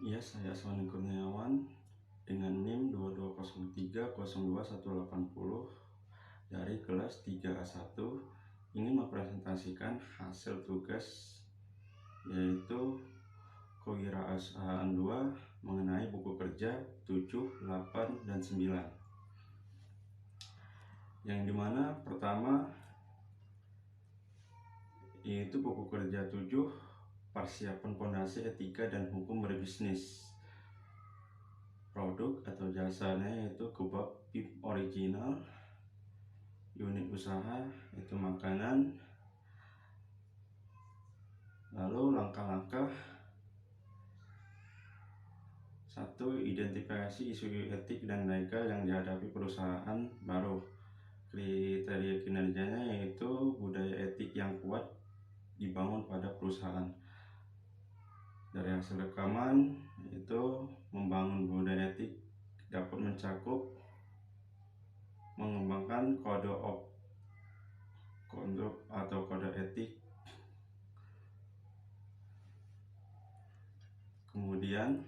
Ya, saya Sony Kurniawan dengan NIM 2203021180 dari kelas 3A1 ingin mempresentasikan hasil tugas yaitu Kewirausahaan 2 mengenai buku kerja 7, 8, dan 9, yang dimana pertama yaitu buku kerja 7 persiapan fondasi etika dan hukum berbisnis. Produk atau jasanya yaitu kebab beef original. Unit usaha itu makanan. Lalu langkah-langkah: 1. Identifikasi isu etik dan legal yang dihadapi perusahaan baru. Kriteria kinerjanya yaitu budaya etik yang kuat dibangun pada perusahaan. Dari hasil rekaman itu membangun budaya etik dapat mencakup mengembangkan kode atau kode etik. Kemudian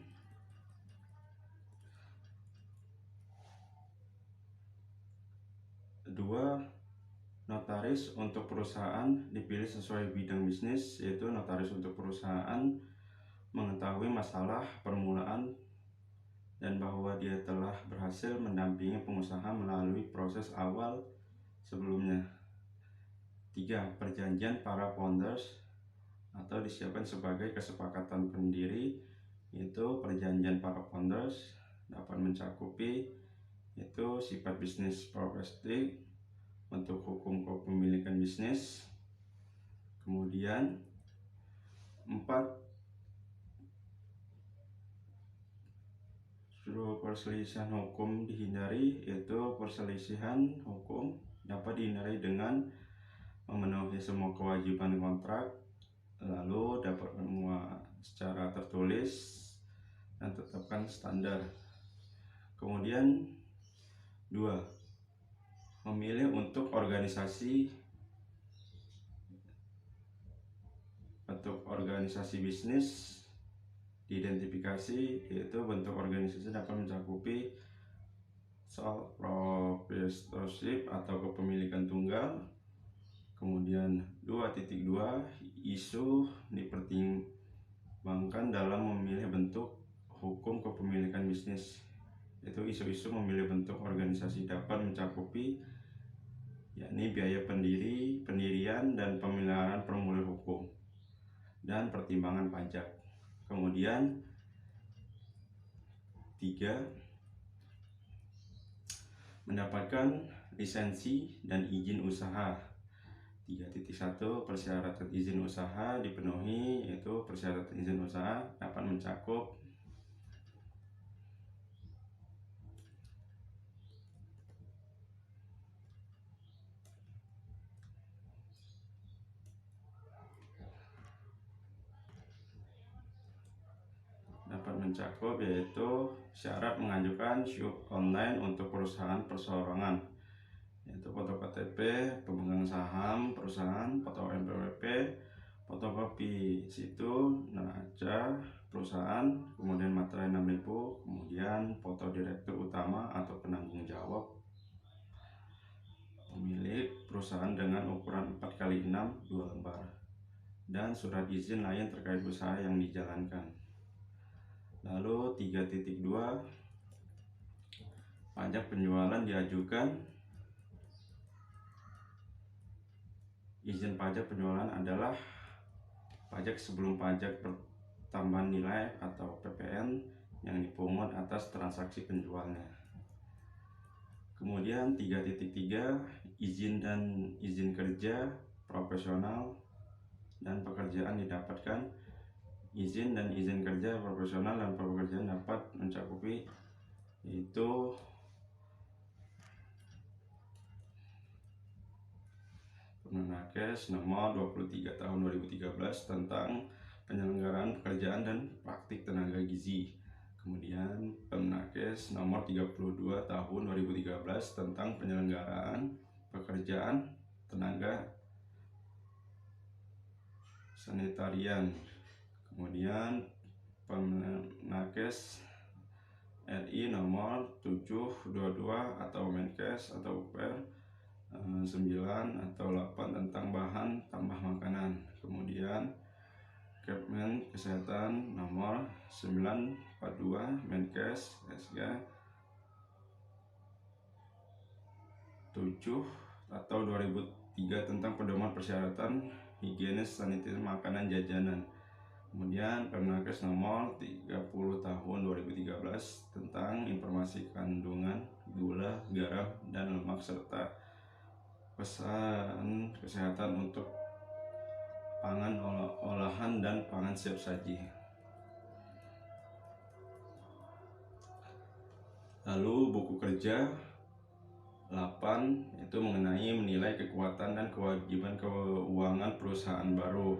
kedua, notaris untuk perusahaan dipilih sesuai bidang bisnis, yaitu notaris untuk perusahaan mengetahui masalah permulaan dan bahwa dia telah berhasil mendampingi pengusaha melalui proses awal sebelumnya. 3. Perjanjian para founders atau disiapkan sebagai kesepakatan pendiri, yaitu perjanjian para founders dapat mencakupi itu sifat bisnis profesi, bentuk hukum kepemilikan bisnis. Kemudian 4. Perselisihan hukum dihindari, yaitu perselisihan hukum dapat dihindari dengan memenuhi semua kewajiban kontrak, lalu dapat memuat secara tertulis dan tetapkan standar. Kemudian 2. Memilih untuk organisasi bisnis. Diidentifikasi, yaitu bentuk organisasi dapat mencakupi sole proprietorship atau kepemilikan tunggal. Kemudian 2.2. Isu dipertimbangkan dalam memilih bentuk hukum kepemilikan bisnis, yaitu isu-isu memilih bentuk organisasi dapat mencakupi yakni biaya pendirian dan pemeliharaan formulir hukum dan pertimbangan pajak. Kemudian 3. Mendapatkan lisensi dan izin usaha. 3.1. Persyaratan izin usaha dipenuhi, yaitu persyaratan izin usaha dapat mencakup yaitu syarat mengajukan SYUK online untuk perusahaan perseorangan, yaitu foto KTP pemegang saham perusahaan, foto NPWP, fotokopi situ neraca perusahaan, kemudian materai 6.000, kemudian foto direktur utama atau penanggung jawab pemilik perusahaan dengan ukuran 4x6 2 lembar, dan surat izin lain terkait usaha yang dijalankan. Lalu 3.2. Pajak penjualan diajukan. Izin pajak penjualan adalah pajak sebelum pajak pertambahan nilai atau PPN yang dipungut atas transaksi penjualnya. Kemudian 3.3. Izin kerja profesional dan pekerjaan didapatkan. Izin kerja profesional dan pekerjaan dapat mencakupi yaitu Permenkes nomor 23 tahun 2013 tentang penyelenggaraan pekerjaan dan praktik tenaga gizi. Kemudian Permenkes nomor 32 tahun 2013 tentang penyelenggaraan pekerjaan tenaga sanitarian. Kemudian Permenkes RI nomor 722 atau Menkes atau UPR 9 atau 8 tentang bahan tambah makanan. Kemudian Kepmen Kesehatan nomor 942 Menkes SK 7 atau 2003 tentang pedoman persyaratan higienis sanitasi makanan jajanan. Kemudian Permenkes nomor 30 tahun 2013 tentang informasi kandungan gula, garam, dan lemak serta pesan kesehatan untuk pangan olahan dan pangan siap saji. Lalu buku kerja 8 itu mengenai menilai kekuatan dan kewajiban keuangan perusahaan baru,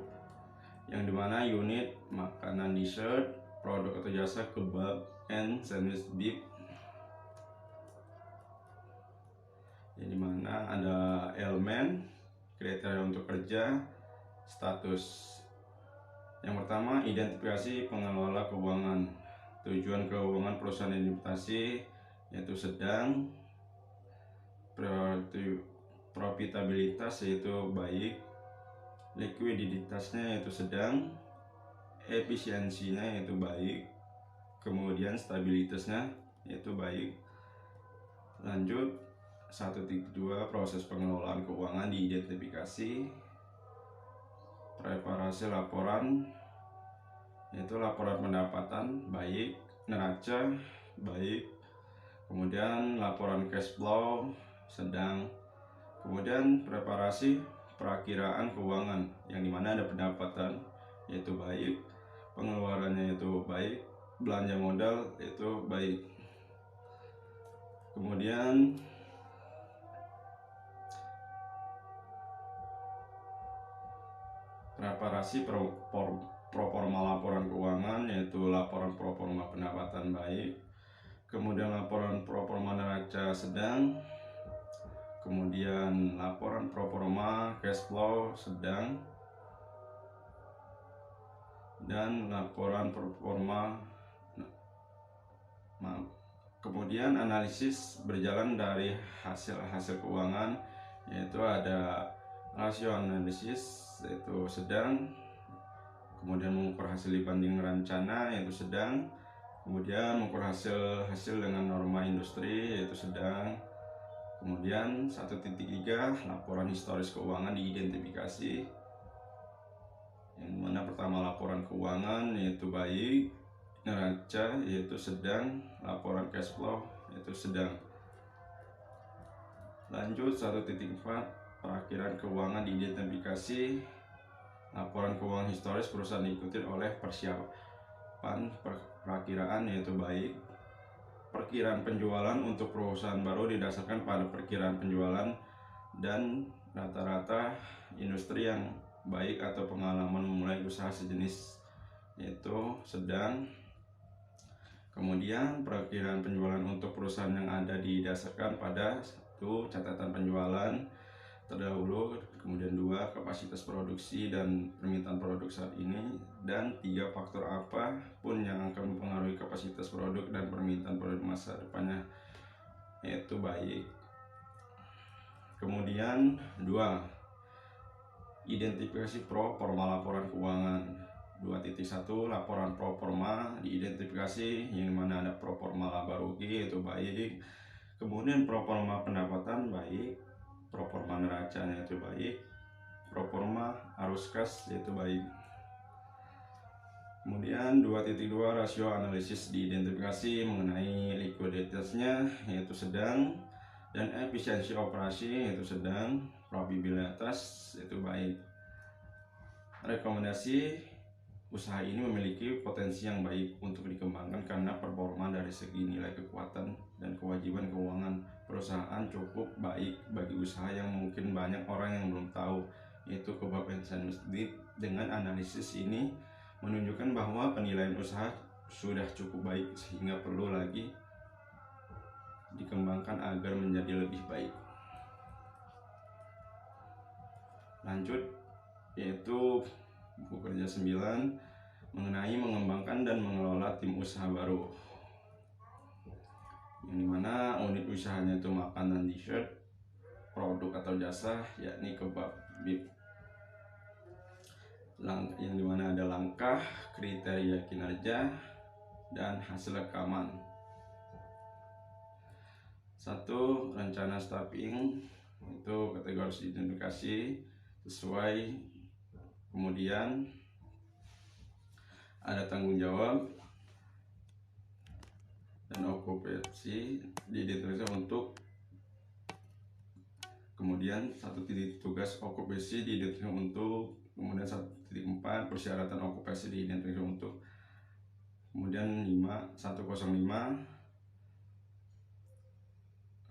yang dimana unit makanan dessert, produk atau jasa kebab and sandwich beef, yang dimana ada elemen kriteria untuk kerja, status. Yang pertama, identifikasi pengelola keuangan. Tujuan keuangan perusahaan investasi yaitu sedang, profitabilitas yaitu baik, likuiditasnya yaitu sedang, efisiensinya yaitu baik, kemudian stabilitasnya yaitu baik. Lanjut 1.2 proses pengelolaan keuangan diidentifikasi. Preparasi laporan yaitu laporan pendapatan baik, neraca baik, kemudian laporan cash flow sedang, kemudian preparasi perakiraan keuangan yang dimana ada pendapatan yaitu baik, pengeluarannya yaitu baik, belanja modal yaitu baik. Kemudian preparasi proforma laporan keuangan yaitu laporan proforma pendapatan baik, kemudian laporan proforma neraca sedang, kemudian laporan proforma cash flow sedang, dan laporan proforma kemudian analisis berjalan dari hasil keuangan yaitu ada rasio analisis yaitu sedang, kemudian mengukur hasil dibanding rencana yaitu sedang, kemudian mengukur hasil dengan norma industri yaitu sedang. Kemudian 1.3 laporan historis keuangan diidentifikasi, yang mana pertama laporan keuangan yaitu baik, neraca yaitu sedang, laporan cash flow yaitu sedang. Lanjut 1.4 perakhiran keuangan diidentifikasi, laporan keuangan historis perusahaan diikuti oleh persiapan perakiraan yaitu baik, perkiraan penjualan untuk perusahaan baru didasarkan pada perkiraan penjualan dan rata-rata industri yang baik atau pengalaman memulai usaha sejenis yaitu sedang. Kemudian perkiraan penjualan untuk perusahaan yang ada didasarkan pada 1. Catatan penjualan terdahulu, kemudian 2. Kapasitas produksi dan permintaan produk saat ini, dan 3. Faktor apa pun yang akan mempengaruhi kapasitas produk dan permintaan produk masa depannya yaitu baik. Kemudian 2. Identifikasi pro forma laporan keuangan. 2.1 laporan pro forma diidentifikasi, yang mana ada pro forma laba rugi yaitu baik, kemudian pro forma pendapatan baik, pro forma neraca yaitu baik, pro forma arus kas yaitu baik. Kemudian 2.2 rasio analisis diidentifikasi mengenai likuiditasnya yaitu sedang, dan efisiensi operasi yaitu sedang, probabilitas yaitu baik. Rekomendasi usaha ini memiliki potensi yang baik untuk dikembangkan karena performa dari segi nilai kekuatan dan kewajiban keuangan perusahaan cukup baik bagi usaha yang mungkin banyak orang yang belum tahu, yaitu kebab and sandwich beef. Dengan analisis ini menunjukkan bahwa penilaian usaha sudah cukup baik sehingga perlu lagi dikembangkan agar menjadi lebih baik. Lanjut yaitu buku kerja 9 mengenai mengembangkan dan mengelola tim usaha baru, yang dimana unit usahanya itu makanan, dessert, produk atau jasa, yakni kebab beef, yang dimana ada langkah, kriteria kinerja, dan hasil rekaman. 1. Rencana staffing, itu kategori harus identifikasi sesuai. Kemudian ada tanggung jawab dan okupansi diidentifikasi untuk, kemudian 1 titik tugas okupansi diidentifikasi untuk, kemudian 1.4 persyaratan okupansi diidentifikasi untuk, kemudian 105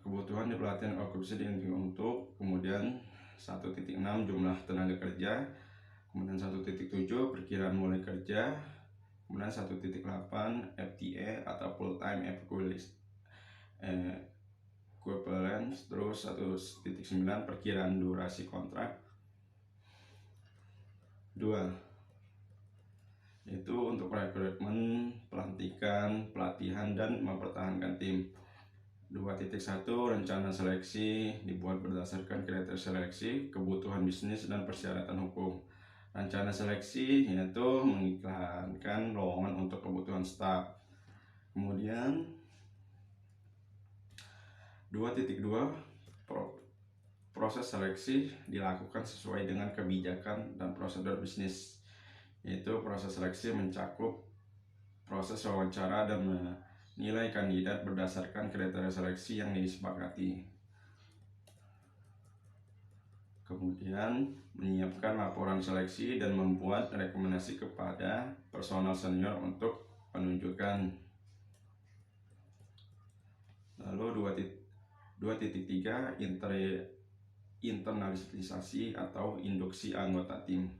kebutuhan di pelatihan okupansi diidentifikasi untuk, kemudian 1.6 jumlah tenaga kerja, kemudian 1.7 perkiraan mulai kerja, kemudian 1.8 FTE atau full time equivalence, terus 1.9 perkiraan durasi kontrak. 2. Itu untuk rekrutmen, pelantikan, pelatihan, dan mempertahankan tim. 2.1 rencana seleksi dibuat berdasarkan kriteria seleksi, kebutuhan bisnis, dan persyaratan hukum. Rencana seleksi yaitu mengiklankan lowongan untuk kebutuhan staf. Kemudian 2.2 proses seleksi dilakukan sesuai dengan kebijakan dan prosedur bisnis, yaitu proses seleksi mencakup proses wawancara dan menilai kandidat berdasarkan kriteria seleksi yang disepakati. Kemudian menyiapkan laporan seleksi dan membuat rekomendasi kepada personal senior untuk penunjukan. Lalu 2.3 internalisasi atau induksi anggota tim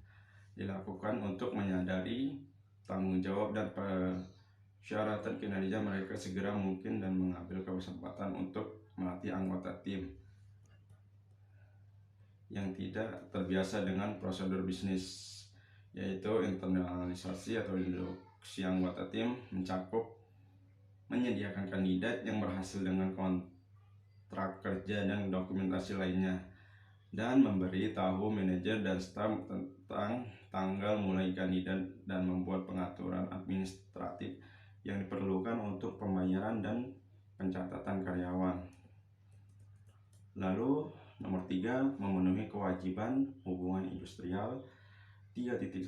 dilakukan untuk menyadari tanggung jawab dan persyaratan kinerja mereka segera mungkin dan mengambil kesempatan untuk melatih anggota tim yang tidak terbiasa dengan prosedur bisnis, yaitu internalisasi atau induksi anggota tim mencakup menyediakan kandidat yang berhasil dengan kontrak kerja dan dokumentasi lainnya, dan memberi tahu manajer dan staf tentang tanggal mulai kandidat dan membuat pengaturan administratif yang diperlukan untuk pembayaran dan pencatatan karyawan. Lalu nomor 3, memenuhi kewajiban hubungan industrial. 3.1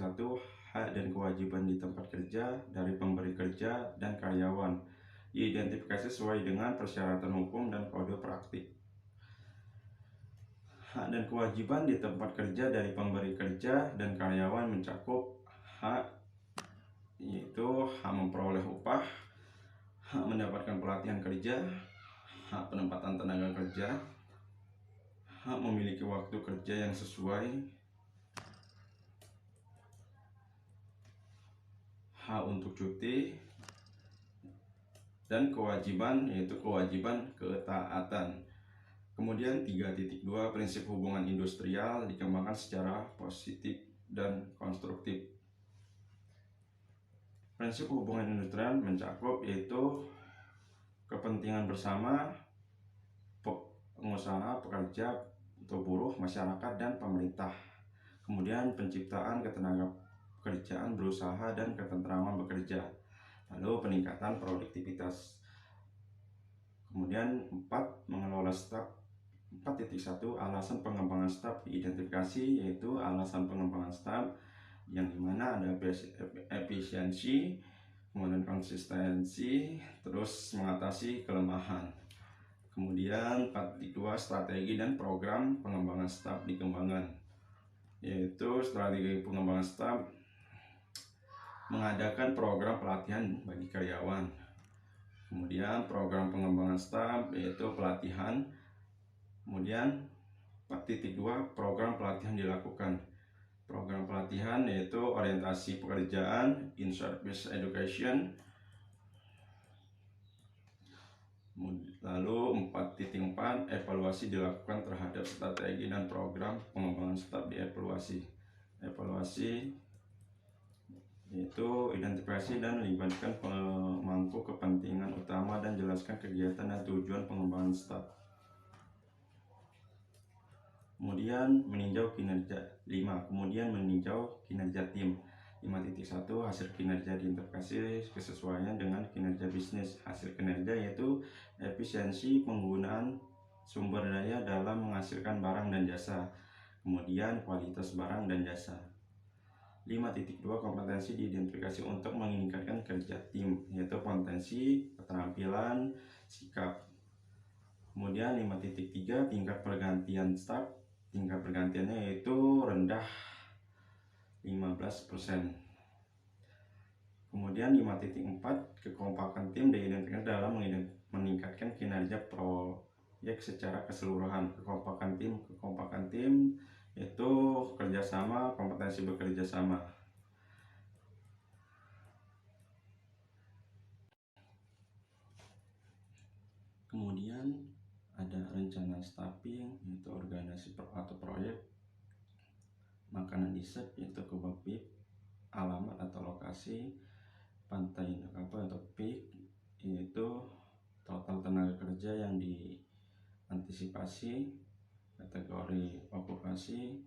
hak dan kewajiban di tempat kerja dari pemberi kerja dan karyawan diidentifikasi sesuai dengan persyaratan hukum dan kode praktik. Hak dan kewajiban di tempat kerja dari pemberi kerja dan karyawan mencakup hak, yaitu hak memperoleh upah, hak mendapatkan pelatihan kerja, hak penempatan tenaga kerja, hak memiliki waktu kerja yang sesuai, hak untuk cuti, dan kewajiban, yaitu kewajiban ketaatan. Kemudian 3.2 prinsip hubungan industrial dikembangkan secara positif dan konstruktif. Prinsip hubungan industrial mencakup yaitu kepentingan bersama pengusaha, pekerja atau buruh, masyarakat, dan pemerintah. Kemudian penciptaan ketenaga kerjaan berusaha dan ketentraman bekerja. Lalu peningkatan produktivitas. Kemudian 4, mengelola staf. 4.1 alasan pengembangan staf diidentifikasi, yaitu alasan pengembangan staf yang dimana ada efisiensi, kemudian konsistensi, terus mengatasi kelemahan. Kemudian 4.2 strategi dan program pengembangan staf dikembangkan, yaitu strategi pengembangan staf mengadakan program pelatihan bagi karyawan. Kemudian program pengembangan staf yaitu pelatihan. Kemudian 4.2 program pelatihan dilakukan. Program pelatihan yaitu orientasi pekerjaan, in-service education. Lalu 4.4 evaluasi dilakukan terhadap strategi dan program pengembangan staf dievaluasi. Evaluasi yaitu identifikasi dan libatkan pemangku kepentingan utama dan jelaskan kegiatan dan tujuan pengembangan staf. Kemudian meninjau kinerja. 5. Kemudian meninjau kinerja tim. 5.1 hasil kinerja diidentifikasi kesesuaian dengan kinerja bisnis. Hasil kinerja yaitu efisiensi penggunaan sumber daya dalam menghasilkan barang dan jasa, kemudian kualitas barang dan jasa. 5.2 kompetensi diidentifikasi untuk meningkatkan kerja tim, yaitu kompetensi, keterampilan, sikap. Kemudian 5.3 tingkat pergantian staf. Tingkat pergantiannya yaitu rendah 15%. Kemudian 5.4 kekompakan tim diidentifikasi dalam meningkatkan kinerja proyek secara keseluruhan. Kekompakan tim itu kerjasama, kompetensi bekerja sama. Kemudian ada rencana staffing, yaitu organisasi atau proyek. Makanan dessert, yaitu kebab beef. Alamat atau lokasi pantai Nakapa atau PIK, yaitu total tenaga kerja yang diantisipasi. Kategori okupasi,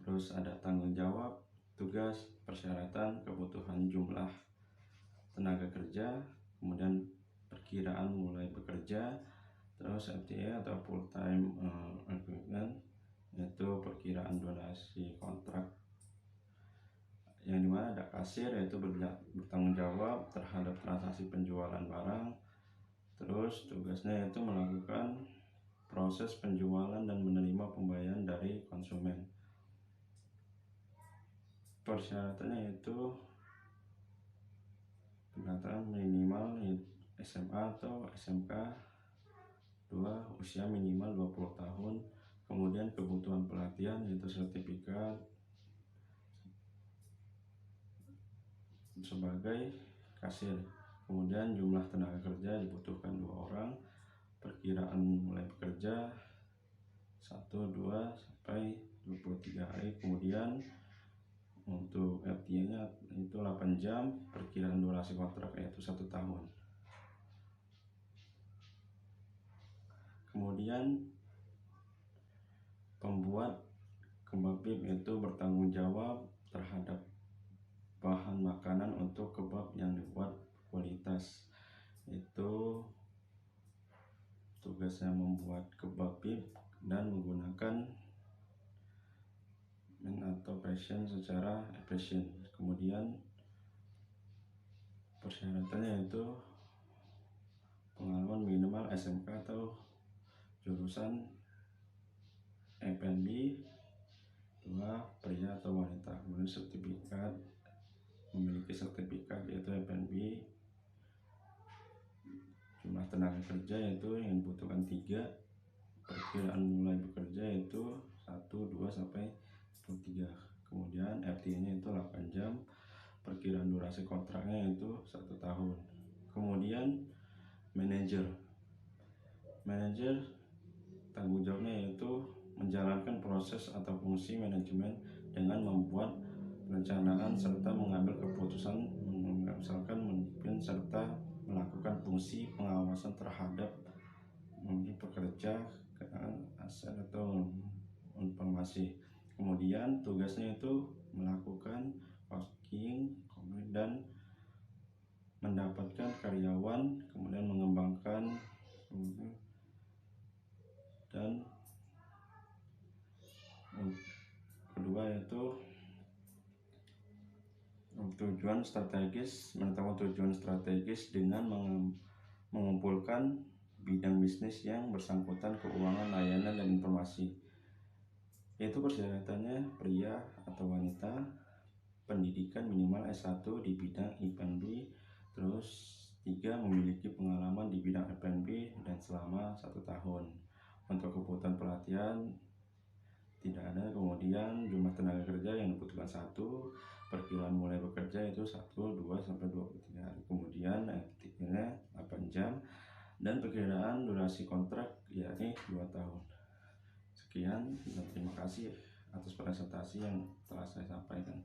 terus ada tanggung jawab, tugas, persyaratan, kebutuhan jumlah tenaga kerja, kemudian perkiraan mulai bekerja, terus FTA atau full time equivalent, yaitu perkiraan durasi kontrak, yang dimana ada kasir, yaitu bertanggung jawab terhadap transaksi penjualan barang. Terus tugasnya yaitu melakukan proses penjualan dan menerima pembayaran dari konsumen. Persyaratannya yaitu pendaftaran minimal SMA atau SMK 2, usia minimal 20 tahun. Kemudian kebutuhan pelatihan yaitu sertifikat sebagai kasir. Kemudian jumlah tenaga kerja dibutuhkan 2 orang. Perkiraan mulai bekerja 1, 2 sampai 23 hari. Kemudian untuk FTA nya itu 8 jam. Perkiraan durasi kontrak yaitu 1 tahun. Kemudian pembuat kebab beef itu bertanggung jawab terhadap bahan makanan untuk kebab yang dibuat kualitas. Itu tugasnya membuat kebab beef dan menggunakan atau passion secara efisien. Kemudian persyaratannya itu pengalaman minimal SMK atau jurusan F&B, 2 pria atau wanita. Kemudian sertifikat, memiliki sertifikat yaitu F&B. Jumlah tenaga kerja yaitu yang dibutuhkan 3. Perkiraan mulai bekerja yaitu 1, 2 sampai 3. Kemudian FT nya itu 8 jam. Perkiraan durasi kontraknya itu 1 tahun. Kemudian manajer tanggung jawabnya yaitu menjalankan proses atau fungsi manajemen dengan membuat perencanaan serta mengambil keputusan, misalkan memimpin serta melakukan fungsi pengawasan terhadap pekerja, aset atau informasi. Kemudian tugasnya itu melakukan posting dan mendapatkan karyawan, kemudian mengembangkan dan kedua yaitu tujuan strategis, menetapkan tujuan strategis dengan mengumpulkan bidang bisnis yang bersangkutan, keuangan, layanan, dan informasi. Yaitu persyaratannya pria atau wanita, pendidikan minimal S1 di bidang F&B, terus 3 memiliki pengalaman di bidang F&B dan selama 1 tahun. Untuk kebutuhan pelatihan tidak ada. Kemudian jumlah tenaga kerja yang dibutuhkan 1, perkiraan mulai bekerja itu 1, 2 sampai 23 hari. Kemudian aktifnya 8 jam dan perkiraan durasi kontrak yakni 2 tahun. Sekian dan terima kasih atas presentasi yang telah saya sampaikan.